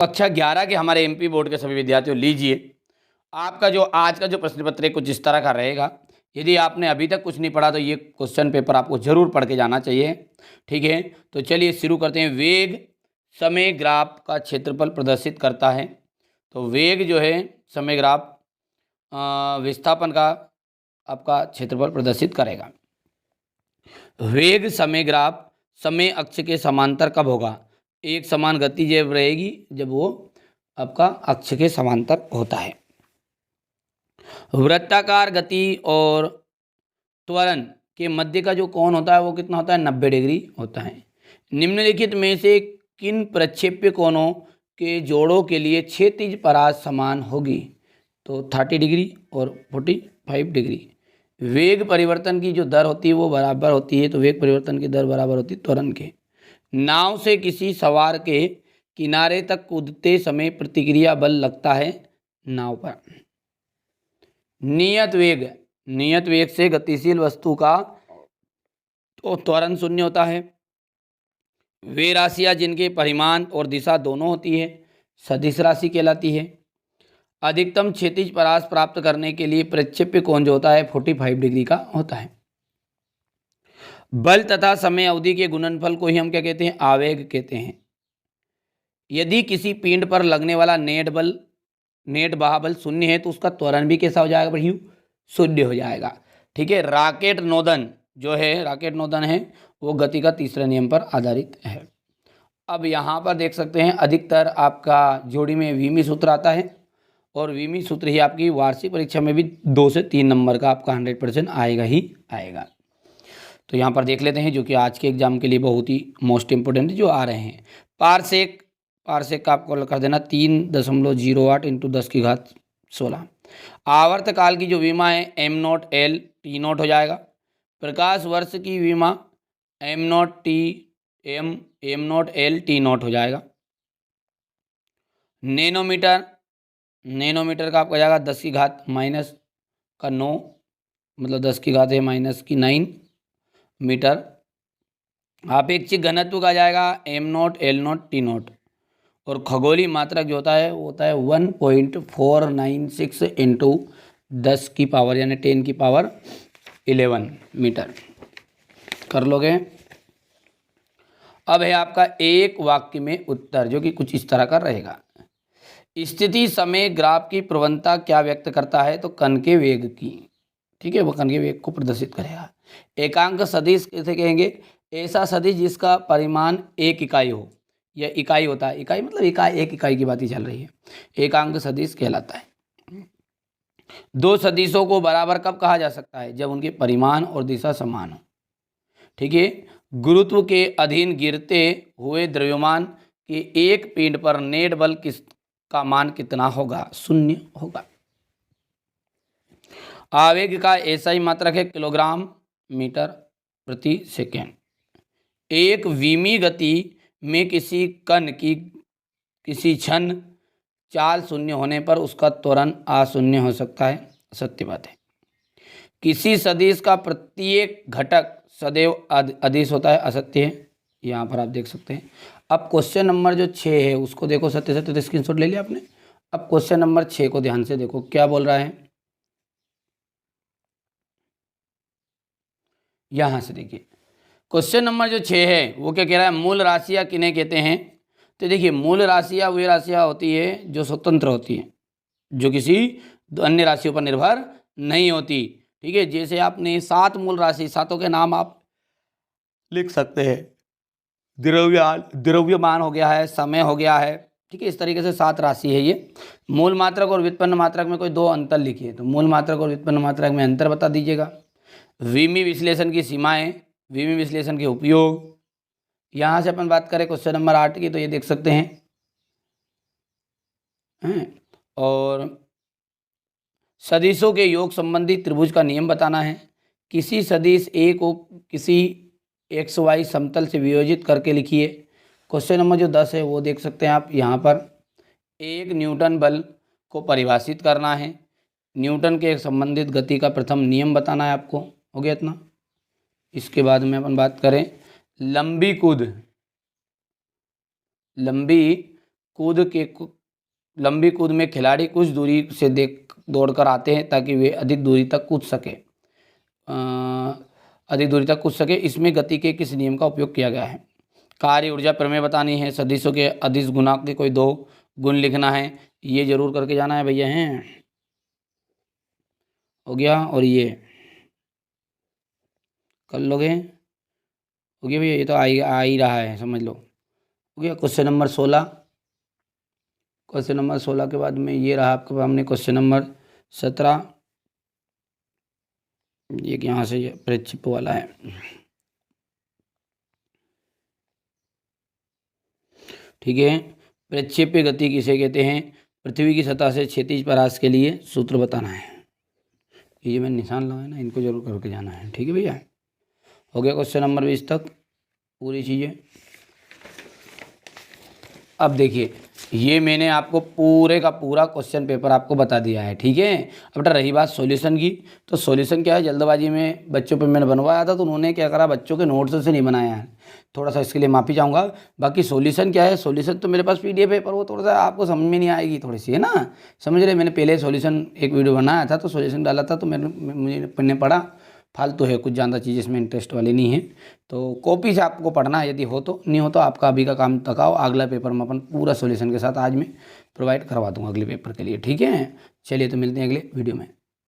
कक्षा 11 के हमारे एमपी बोर्ड के सभी विद्यार्थियों लीजिए, आपका जो आज का जो प्रश्न पत्र है कुछ इस तरह का रहेगा। यदि आपने अभी तक कुछ नहीं पढ़ा तो ये क्वेश्चन पेपर आपको जरूर पढ़ के जाना चाहिए। ठीक है, तो चलिए शुरू करते हैं। वेग समय ग्राफ का क्षेत्रफल प्रदर्शित करता है। तो वेग जो है समय ग्राफ विस्थापन का आपका क्षेत्रफल प्रदर्शित करेगा। वेग समय ग्राफ समय अक्ष के समांतर कब होगा? एक समान गति जब रहेगी जब वो आपका अक्ष के समांतर होता है। वृत्ताकार गति और त्वरण के मध्य का जो कोण होता है वो कितना होता है? 90 डिग्री होता है। निम्नलिखित में से किन प्रक्षेप्य कोणों के जोड़ों के लिए क्षैतिज परास समान होगी? तो 30 डिग्री और 45 डिग्री। वेग परिवर्तन की जो दर होती है वो बराबर होती है, तो वेग परिवर्तन की दर बराबर होती है त्वरण के। नाव से किसी सवार के किनारे तक कूदते समय प्रतिक्रिया बल लगता है नाव पर। नियत वेग से गतिशील वस्तु का तो त्वरण शून्य होता है। वे राशियां जिनके परिमाण और दिशा दोनों होती है सदिश राशि कहलाती है। अधिकतम क्षैतिज परास प्राप्त करने के लिए प्रक्षेप्य कोण जो होता है 45 डिग्री का होता है। बल तथा समय अवधि के गुणनफल को ही हम क्या कहते हैं? आवेग कहते हैं। यदि किसी पिंड पर लगने वाला नेट बहाबल शून्य है तो उसका त्वरण भी कैसा हो जाएगा भाई? शून्य हो जाएगा। ठीक है, राकेट नोदन है वो गति का तीसरे नियम पर आधारित है। अब यहाँ पर देख सकते हैं अधिकतर आपका जोड़ी में वीमी सूत्र आता है और वीमी सूत्र ही आपकी वार्षिक परीक्षा में भी 2 से 3 नंबर का आपका 100% आएगा ही आएगा। तो यहाँ पर देख लेते हैं जो कि आज के एग्जाम के लिए बहुत ही मोस्ट इम्पोर्टेंट जो आ रहे हैं। पारसेक का आपको कर देना 3.08 इंटू 10 की घात 16। आवर्तकाल की जो विमा है m0 l t0 हो जाएगा। प्रकाश वर्ष की विमा m0 l t0 हो जाएगा। नैनोमीटर का आपका जाएगा 10 की घात माइनस का 9, मतलब 10 की घात है माइनस की 9 मीटर। आपेक्षिक घनत्व का जाएगा m0 l0 t0 और खगोलीय मात्रक जो होता है वो होता है 1.496 इंटू 10 की पावर यानी 10 की पावर 11 मीटर। कर लोगे। अब है आपका एक वाक्य में उत्तर जो कि कुछ इस तरह का रहेगा। स्थिति समय ग्राफ की प्रवणता क्या व्यक्त करता है? तो कण के वेग की। ठीक है, वो कण के वेग को प्रदर्शित करेगा। एकांक सदिश कैसे कहेंगे? ऐसा सदिश जिसका परिमाण एक इकाई हो। यह इकाई होता है, इकाई मतलब एक इकाई की बात ही चल रही है, एकांक सदिश कहलाता है। दो सदिशों को बराबर कब कहा जा सकता है? जब उनके परिमाण और दिशा समान हो। ठीक है, गुरुत्व के अधीन गिरते हुए द्रव्यमान के एक पिंड पर नेट बल का मान कितना होगा? 0 होगा। आवेग का ऐसा ही मात्रक है किलोग्राम मीटर प्रति सेकेंड। एक विमी गति में किसी कण की किसी क्षण चाल शून्य होने पर उसका त्वरण अशून्य हो सकता है। सत्य बात है। किसी सदिश का प्रत्येक घटक सदैव अदिश होता है। असत्य है। यहाँ पर आप देख सकते हैं। अब क्वेश्चन नंबर जो 6 है उसको देखो। सत्य तो स्क्रीनशॉट ले लिया आपने। अब क्वेश्चन नंबर 6 को ध्यान से देखो क्या बोल रहा है। यहाँ से देखिए क्वेश्चन नंबर जो 6 है वो क्या कह रहा है? मूल राशियाँ किन्हें कहते हैं? तो देखिए मूल राशियाँ वे राशियाँ होती है जो स्वतंत्र होती हैं, जो किसी अन्य राशियों पर निर्भर नहीं होती। ठीक है, जैसे आपने 7 मूल राशि, 7 के नाम आप लिख सकते हैं। द्रव्यमान हो गया है, समय हो गया है। ठीक है, इस तरीके से 7 राशि है ये। मूल मात्रक और व्युत्पन्न मात्रक में कोई 2 अंतर लिखिए, तो मूल मात्रक और व्युत्पन्न मात्रक में अंतर बता दीजिएगा। विमी विश्लेषण की सीमाएं, विमी विश्लेषण के उपयोग। यहाँ से अपन बात करें क्वेश्चन नंबर 8 की, तो ये देख सकते हैं। और सदिशों के योग संबंधी त्रिभुज का नियम बताना है। किसी सदिश ए को किसी XY समतल से वियोजित करके लिखिए। क्वेश्चन नंबर जो 10 है वो देख सकते हैं आप यहाँ पर। एक न्यूटन बल को परिभाषित करना है। न्यूटन के संबंधित गति का प्रथम नियम बताना है आपको। हो गया इतना। इसके बाद में अपन बात करें लंबी लंबी कूद में खिलाड़ी कुछ दूरी से दौड़कर आते हैं ताकि वे अधिक दूरी तक कूद सके। इसमें गति के किस नियम का उपयोग किया गया है? कार्य ऊर्जा प्रमेय बतानी है, सदिशों के अदिश गुणांक के कोई 2 गुण लिखना है, ये जरूर करके जाना है भैया। हैं हो गया, और ये कर लोगे, हो गया भैया, ये तो आ ही रहा है, समझ लो। हो गया क्वेश्चन नंबर 16। क्वेश्चन नंबर 16 के बाद में ये रहा आपके सामने क्वेश्चन नंबर 17। ये यहाँ से ये प्रक्षेप वाला है। ठीक है, प्रक्षेप्य गति किसे कहते हैं? पृथ्वी की सतह से क्षैतिज परास के लिए सूत्र बताना है। ये मैं निशान लगाया ना, इनको जरूर करके जाना है। ठीक है भैया, हो गया क्वेश्चन नंबर 20 तक पूरी चीज़ें। अब देखिए, ये मैंने आपको पूरे का पूरा क्वेश्चन पेपर आपको बता दिया है। ठीक है, अब रही बात सॉल्यूशन की, तो सॉल्यूशन क्या है, जल्दबाजी में बच्चों पे मैंने बनवाया था तो उन्होंने क्या करा, बच्चों के नोट्स से नहीं बनाया है, थोड़ा सा इसके लिए माफ़ी चाहूँगा। बाकी सॉल्यूशन क्या है, सॉल्यूशन तो मेरे पास PDF है, पर वो थोड़ा सा आपको समझ में नहीं आएगी, थोड़ी सी है ना, समझ रहे। मैंने पहले सॉल्यूशन एक वीडियो बनाया था तो सॉल्यूशन डाला था, तो मुझे पढ़ा, फालतू है, कुछ ज़्यादा चीज़ इसमें इंटरेस्ट वाली नहीं है। तो कॉपी से आपको पढ़ना है, यदि हो तो, नहीं हो तो आपका अभी का काम तकाओ, अगला पेपर में अपन पूरा सॉल्यूशन के साथ आज मैं प्रोवाइड करवा दूँगा अगले पेपर के लिए। ठीक है, चलिए तो मिलते हैं अगले वीडियो में।